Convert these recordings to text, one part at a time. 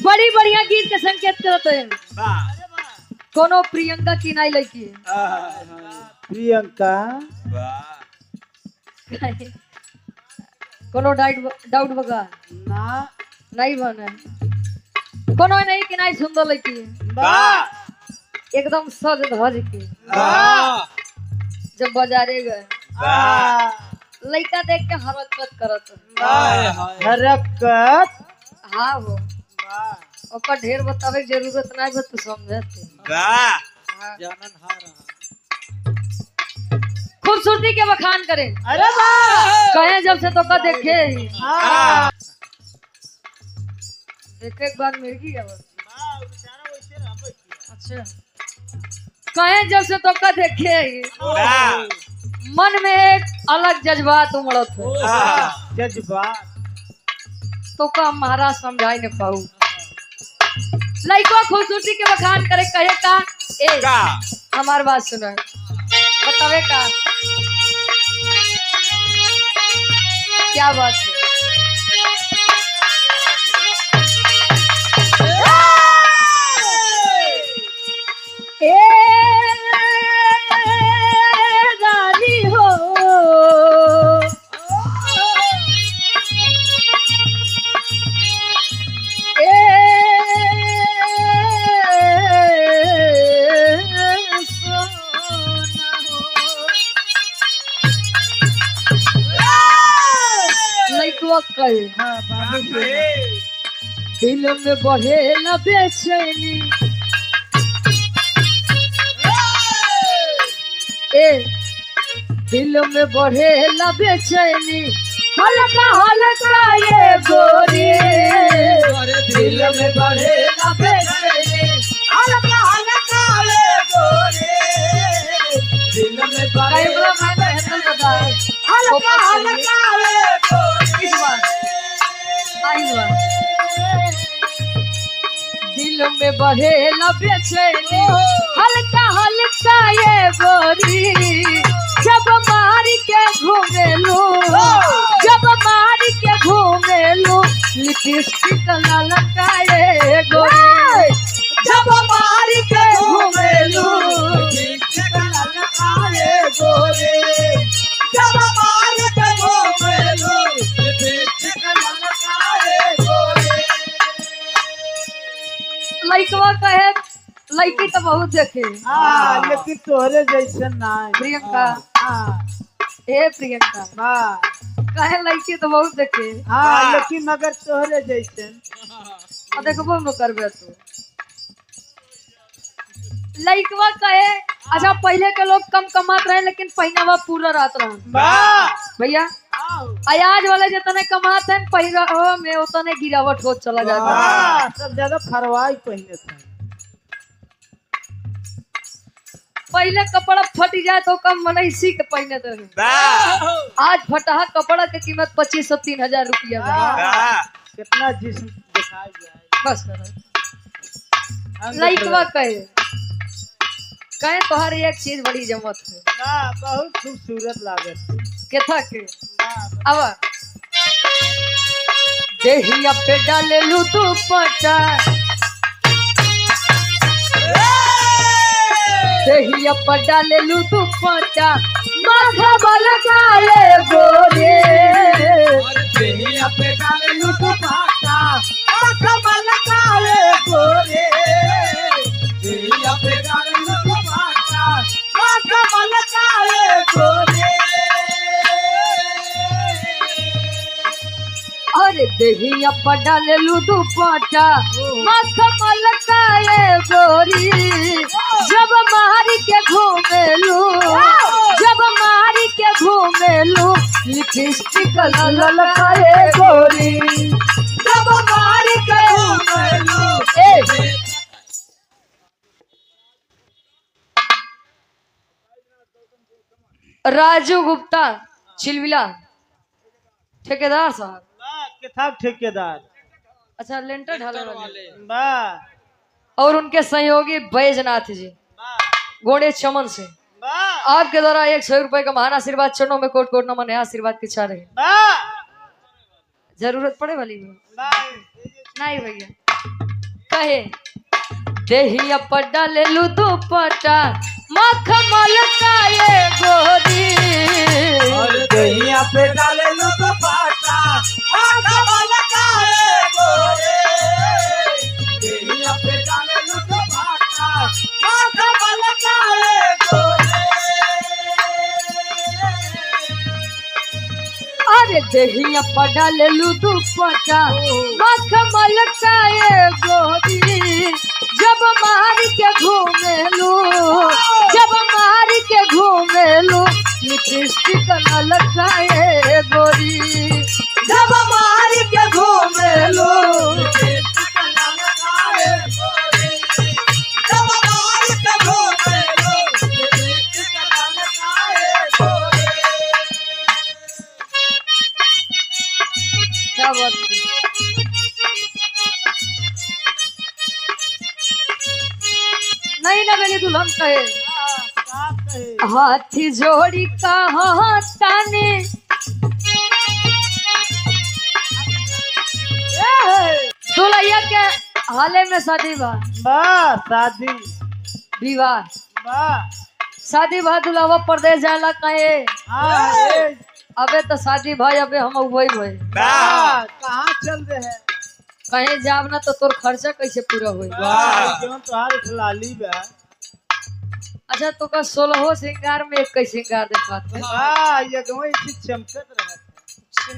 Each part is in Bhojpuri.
बड़ी बढ़िया गीत के संकेत करते हैं। कोनो प्रियंका की नाई लड़की प्रियंका कोनो डाउट बगा ना नहीं बने कोनो नहीं कि नहीं सुंदर लड़की एकदम सज धज के जब बाजारे गए लड़का देख के हरकत करत हरकत हाँ वो ओकर ढेर बतावे के जरूरत नहीं बस तू समझते खूबसूरती के बखान करें। अरे वाह कहे जब से तो का देखे देखे एक बार मिर्गी है बस। अच्छा कहे जब से तो का देखे मन में एक अलग जज्बात उमड़त है जज्बात तो का महाराज समझाई न पाऊ लड़को खूबसूरती के बखान करे कहे का हमार बात सुनो बतावे का क्या बात है रानी हो दिल में बढ़े न बेचैनी दिल में बढ़े न बेचैनी हल्का हल्का ये गोरी दिल में बढ़े न बेचैनी हल्का हल्का ये गोरी दिल में बढ़े हल्का हल्का ये गोरी दिल में बढ़े न बेचैनी हल्का हल्का ये गोरी जब मारी के घूमेलू जब मारी के घूमेलू लिपस्टिक ललका ये गोरी जब मारी के घूमेलू लिपस्टिक ललका ये गोरी जब मारी के घूमेलू लिपस्टिक ललका ये गोरी। लइकवा कहे लड़की तो बहुत देखे लेकिन तोहरे जैसन ना प्रियंका ए प्रियंका कहे लड़की तो बहुत देखे लेकिन मगर तोहरे जैसन देखबो न करबे तो लड़कवा कहे अच्छा पहले के लोग कम कमात रहे लेकिन पहनावा पूरा रात रहे भैया आज वाले जितने कमाते हैं पहनावा में उतने गिरावट हो चला जाता सब जगह फरवाई पहले थे पहले कपड़ा फट जाए तो कम मन सी के पहने थे आज फटा कपड़ा के कीमत 2500 3000 रुपया कितना जिस्म दिखाई जाए बस लइकवा कहे तोहर एक चीज बड़ी जमत है बहुत खूबसूरत लागत केथा के अब देहिया पे डाले लू दुपट्टा देहिया पे डाले लू दुपट्टा माथा बलकाए गोरे देहिया पे डाले लू दुपट्टा माथा बलकाए गोरे देहिया पे डाले लू दुपट्टा माथा बलकाए गोरे अरे देहिया पे डाले लू दुपट्टा माथा बलकाए गोरी जब मारी के घूमेलू जब मारी के घूमेलू लिपस्टिक ललकाए गोरी जब मारी के घूमेलू राजू गुप्ता चिलविला ठेकेदार साहब किताब ठेकेदार अच्छा लेंटर ढाले वाले वाह और उनके सहयोगी बैजनाथ जी गोड़े चमन से वाह आपके द्वारा 100 रुपए का महान आशीर्वाद चरणों में कोट कोट नमन है। आशीर्वाद की चाह रहे वाह जरूरत पड़े वाली में वाह नहीं भैया कहे देहिया पड्डा ले लू दुपट्टा मखमल का ये गोरी दहिया पे डाले लो तो पाटा कमल का है गोरे दहिया पे डाले लो तो पाटा कमल का है गोरे अरे देहिया पड्डा ले लू दुपट्टा मखमल का ये गोरी जब मार के घूमे लू जब मार के घूमे लू लिपस्टिक न लगाए गोरी जब मार के घूमे लू क्या बात है नहीं ना मेरी दुल्हन कहे हाथी जोड़ी कहाँ ताने दुल्हैया के हाले में शादी बा वाह शादी विवाह वाह शादी भा दुल्हावा परदेश जाला कहे हाँ अबे तो शादी भाई अबे हम वही भाई वाह कहाँ चल रहे हैं कहीं जाब ना तो तोर खर्चा कैसे पूरा होई वाह क्यों तुम्हारे खिलाली बा अच्छा तो का 16 श्रृंगार में एक श्रृंगार दिखात है वाह ये गवई से चमकत रहता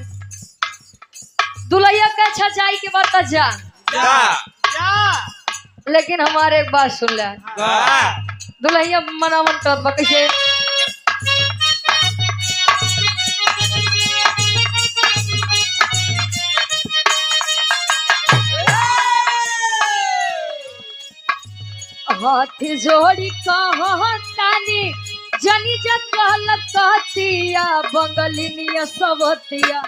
दुल्हैया का अच्छा जाई के बाद तो जा क्या लेकिन हमारे एक बात सुन ले दुल्हैया मनावन कर कैसे हाथी जोड़ी कहाँ तानी जनी जल कहतिया बंगलिनिया सवतिया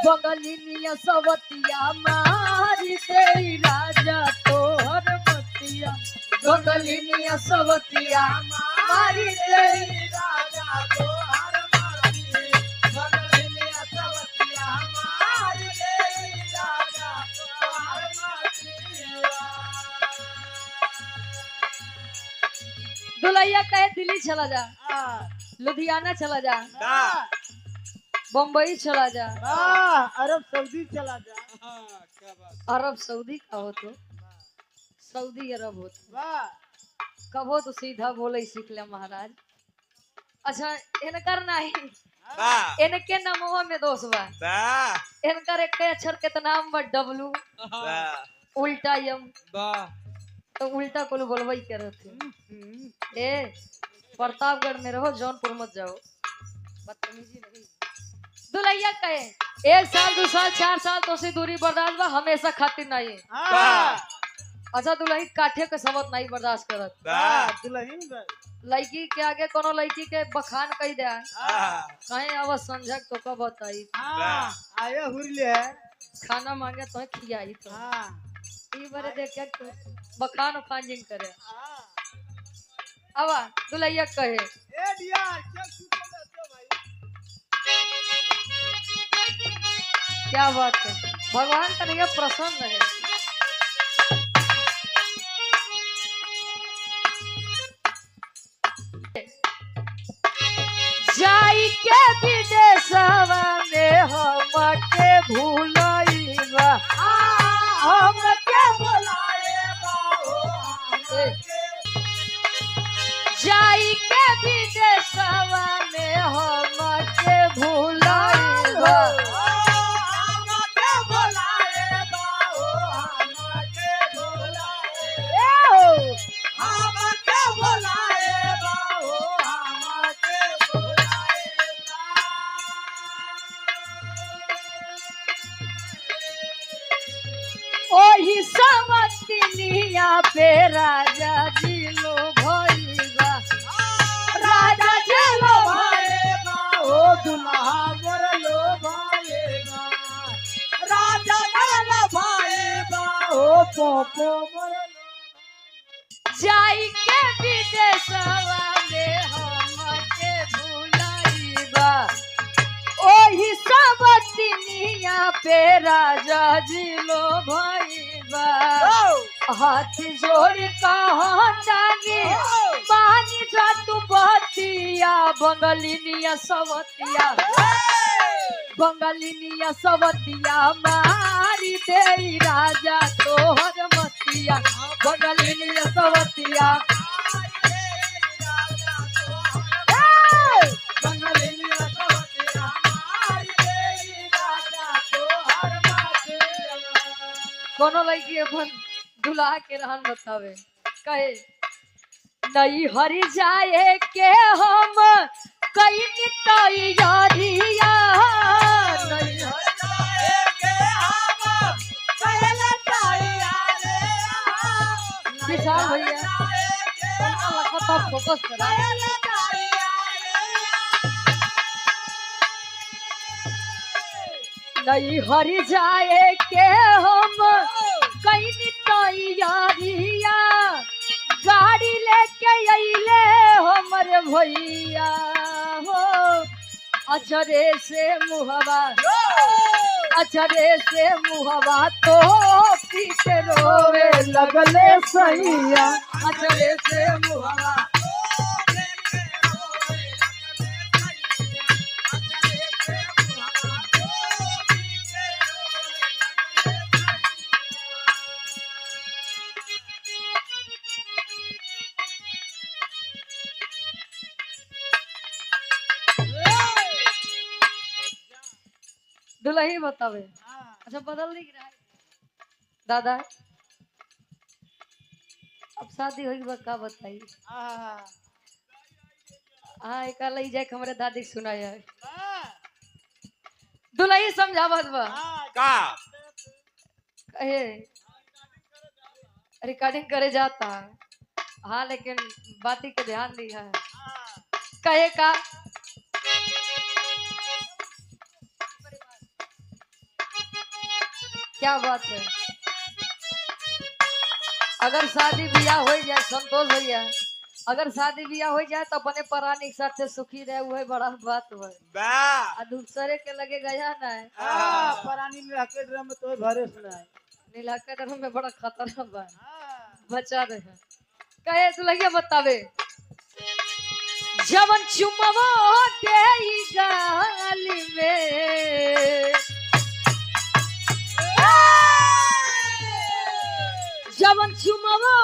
बंगलिनिया सवतिया मारी तेरी राजा तोहर मतिया बंगलिनिया सवतिया मारी तेरी राजा तोहर मतिया बंगलिनिया सवतिया मारी तेरी राजा तोहर मतिया दुल्हैया कहे दिल्ली चला जा लुधियाना चला जा बम्बई चला जा अरब सऊदी चला जा अरब सऊदी का हो तो सऊदी अरब हो तो वाह कब हो तो सीधा बोले सीख ले महाराज अच्छा इनकर नहीं इनके नामवा में दोष बा इनकर एक अक्षर के तो नाम बा डब्लू उल्टा यम तो उल्टा को बोलवाई के रहते ए प्रतापगढ़ में रहो जौनपुर मत जाओ बदतमीजी नहीं दुल्हैया कहे 1 साल 2 साल 4 साल तो से दूरी बर्दाश्त बा हमेशा खातिर नहीं अच्छा दुल्हन काठे के सबक नहीं बर्दाश्त करत दुल्हन लड़की के आगे कोनो लड़की के बखान कही दे कहीं अब समझक तो कब बताई आया हुरले खाना मांगे तो खियाई तो ई बारे देख के बखान उखान जिन करे अब दुल्हैया कहे ए डियर क्या सुन रहे भाई क्या बात है भगवान का नहीं प्रसन्न है जाई के विदेशवा में हम के भूलइबा हम के भुलाएबा जाई के विदेशवा में हम के भूलइबा ओही समतिनिया पे राजा जी लो भइबा राजा जी लो भइबा ओ दुल्हा मोर लो भाईगा राजा लो भाईगा ओ पोपो मोर जाई के विदेश दुनिया पे राजा जी लो भईबा हाथ जोड़ कहतानी मानी जा तू बतिया बंगलिनिया सवतिया बंगलिनिया सवतिया मारी दे राजा तोहर मतिया बंगलिनिया सवतिया कोनो लड़की अपन दुल्हा के रहन बतावे कहे नहीं हरि जाए के हम कई तैयारिया नहीं हरि जाए के हम पहले तैयारिया विशाल भैया फोकस करा नहीं हरि जाए के हम कई तैयारिया गाड़ी लेके अइले हमरे भैया हो अचरे से मुहवा तो पीछे रोवे लगले सैया अचरे से मुहवा दुल्ही बतावे अच्छा बदल नहीं रहा है दादा अब शादी होगी बा का बताई हाँ एक ले जाए हमारे दादी सुनाया है दुल्ही समझावत बा का कहे रिकॉर्डिंग करे जाता हाँ लेकिन बाती के ध्यान दिया है कहे का क्या बात है अगर शादी ब्याह हो जाए संतोष भैया अगर शादी ब्याह हो जाए तो अपने परानी के साथ से सुखी रहे हुए बड़ा बात हुआ दूसरे के लगे गया ना है परानी नीलाके ड्रम में तो भरे सुनाए नीलाके ड्रम में बड़ा खतरा बा बचा रहे कहे तो लगे बतावे जवन चुमवा दे गाल में जवन चुमवा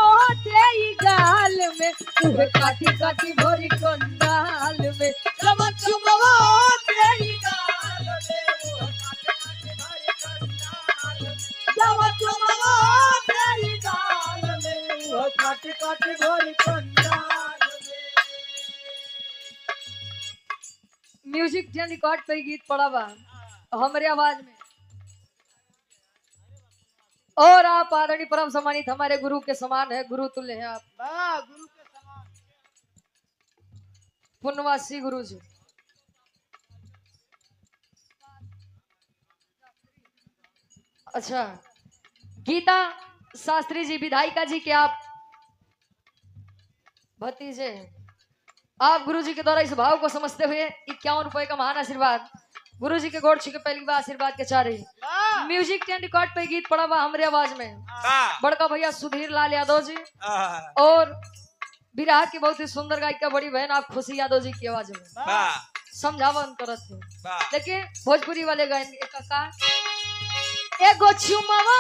दे गाल में उहे काटी काटी भरी कंडाल में जवन चुमवा दे गाल में उहे काटी काटी भरी कंडाल में जवन चुमवा दे गाल में उहे काटी काटी भरी कंडाल में म्यूजिक जन रिकॉर्ड पे गीत पड़ा बा हमारे आवाज में और आप आदरणीय परम सम्मानित हमारे गुरु के समान है गुरु तुल्य हैं आप गुरु के समान पुण्यवासी गुरु जी अच्छा गीता शास्त्री जी विधायिका जी के आप भतीजे हैं आप गुरु जी के द्वारा इस भाव को समझते हुए 51 रुपए का महान आशीर्वाद गुरु जी के गोड़ छू के पहली बार आशीर्वाद के चाह रही म्यूजिक टेन रिकॉर्ड पे गीत पड़ा हुआ हमारे आवाज में बड़का भैया सुधीर लाल यादव जी और बिरहा की बहुत ही सुंदर गायिका बड़ी बहन आप खुशी यादव जी की आवाज में समझावन करत थे लेकिन भोजपुरी वाले गायन का एगो चुमवा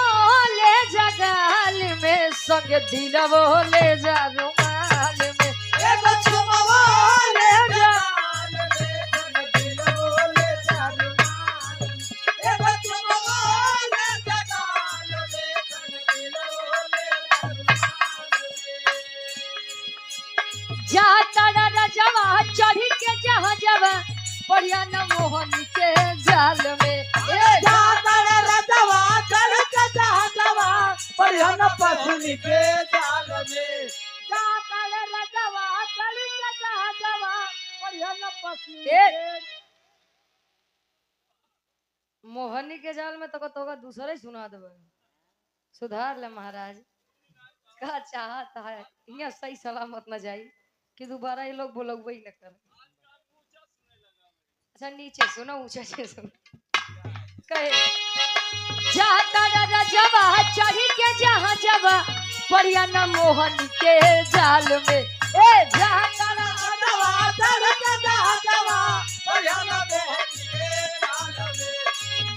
ले जगाल में संग दिलवो ले जा रुमाल में एगो चुमवा ले जगाल में संग दिलवो ले जा रुमाल में एगो चुमवा ले जगाल में संग दिलवो ले जा रुमाल में जा तड़ा रजवा चढ़ी के जहां जवा बढ़िया न मोहनी के जाल में जा तड़ा रजवा चढ़ के जहां जवा बढ़िया न पसनी के जाल में जा तड़ा रजवा चढ़ के जहां जवा बढ़िया न पसनी मोहनी के जाल में तो तोगा दूसरा ही सुना देबे सुधार ले महाराज का चाहता है यहाँ सही सलामत न जाई कि दोबारा ये लोग बोलबे ही न कर अच्छा नीचे सुनो ऊंचा से सुनो कहे जाता रजवा चढ़ी के जहाँ जवा बढ़िया न मोहन के जाल में ए जाता रजवा चढ़ के जहाँ जवा बढ़िया न मोहन के जाल में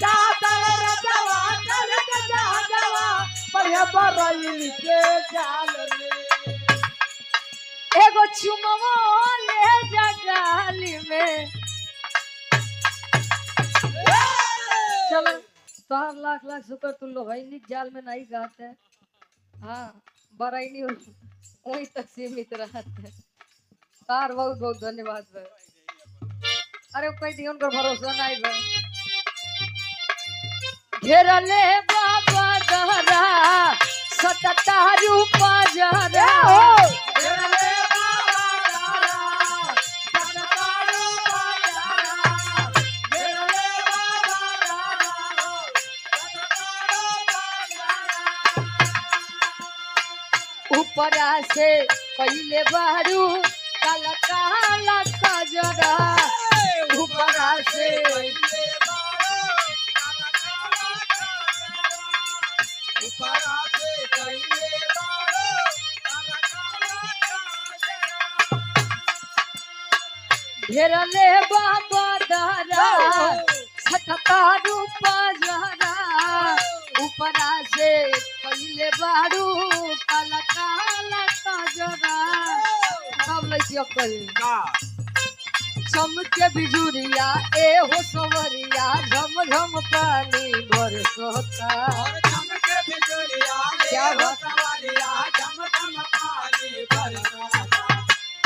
जाता रजवा चढ़ के जहाँ जवा बढ़िया बरैली के जाल में एगो चुमवा ले जगाली में चलो तोहर लाख लाख शुक्र तुम लोग भाई जाल में नहीं गाते हाँ बराई वही तक सीमित रहते तार बहुत बहुत धन्यवाद भाई अरे कोई दी उनका भरोसा नहीं भाई घेरले बाबा गहरा सतता रूपा जहरा घेरले बाबा गहरा सतता रूपा जहरा घेरले बाबा गहरा सतता रूपा जहरा ऊपरा से पहले बारू काला काला कजरा ऊपरा से पहले बारो काला काला कजरा ऊपरा से पहले बारो काला काला कजरा घेरले बाबा दहरा सतता रूपा जहरा ऊपरा से पहले बारू काला काला कजरा सब लइकिया कहे चमके बिजुरिया ए हो सवरिया झम झम पानी बरसता और चमके बिजुलिया क्या ले बात? सवारिया झम झम पानी बरसाता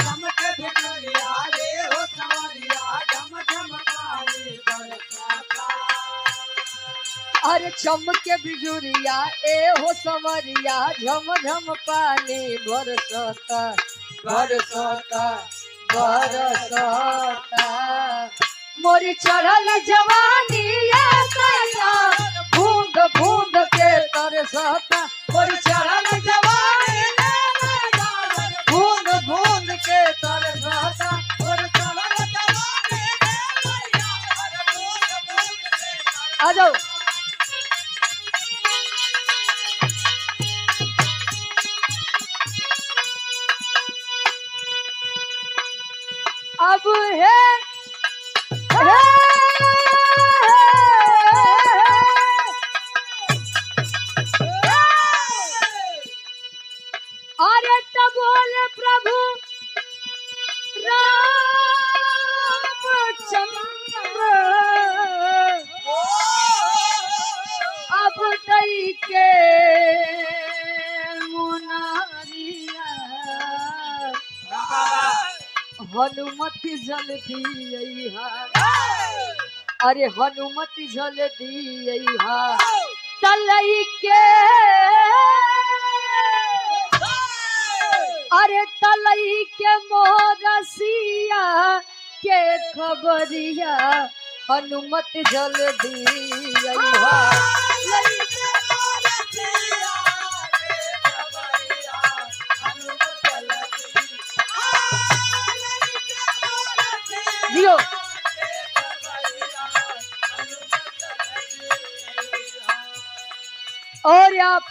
चमके बिजुलिया ले हो सवारिया झम झम पानी बरसाता अरे चमके बिजुरिया ए हो सवरिया झम झम पानी बरसता बरसता बरसता मोरी चढ़ल जवानी ये सैया बूंद बूंद के तरसता मोरी चढ़ल जवानी ये सैया बूंद बूंद के तरसता और चमक जवानी ले भैया और बूंद बूंद से आ जाओ अब अरे तो बोले प्रभु रामचंद्र अब दई के मुनारिया हनुमति जल दिया अरे हनुमति जल दिया तलई के अरे तलई के मोरसिया के खबरिया हनुमत जल दिया जियो और आप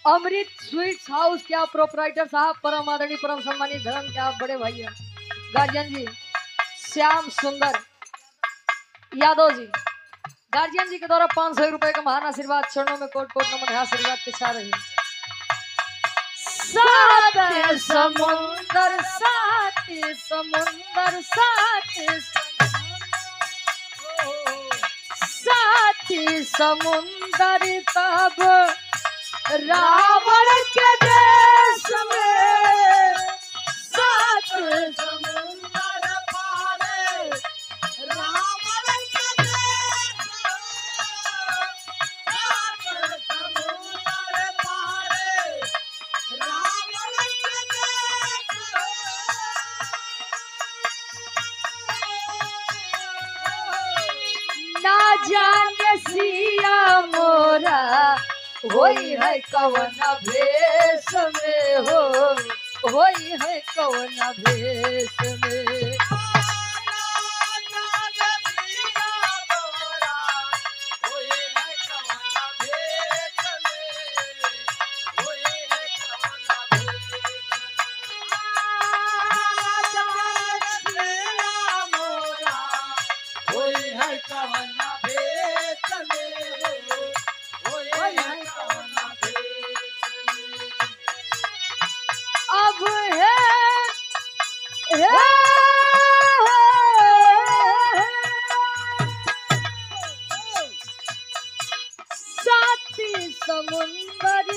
अमृत स्वीट्स हाउस के आप प्रोपराइटर साहब परम आदरणीय परम सम्मानित धर्म के आप बड़े भैया गार्जियन जी श्याम सुंदर यादव जी गार्जियन जी के द्वारा 500 रुपए का महान आशीर्वाद चरणों में कोट कोट नमन है आशीर्वाद के चाह रही सात समुंदर सात समुंदर तब रावण के देश में सात समुंदर पारे रावण के देश समुंदर पारे रावण के देश ना जाने सिया मोरा होई है कवन भेष में हो होई है कवन भेष में साथी समुंदर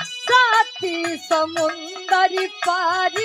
साथी समुंदर पार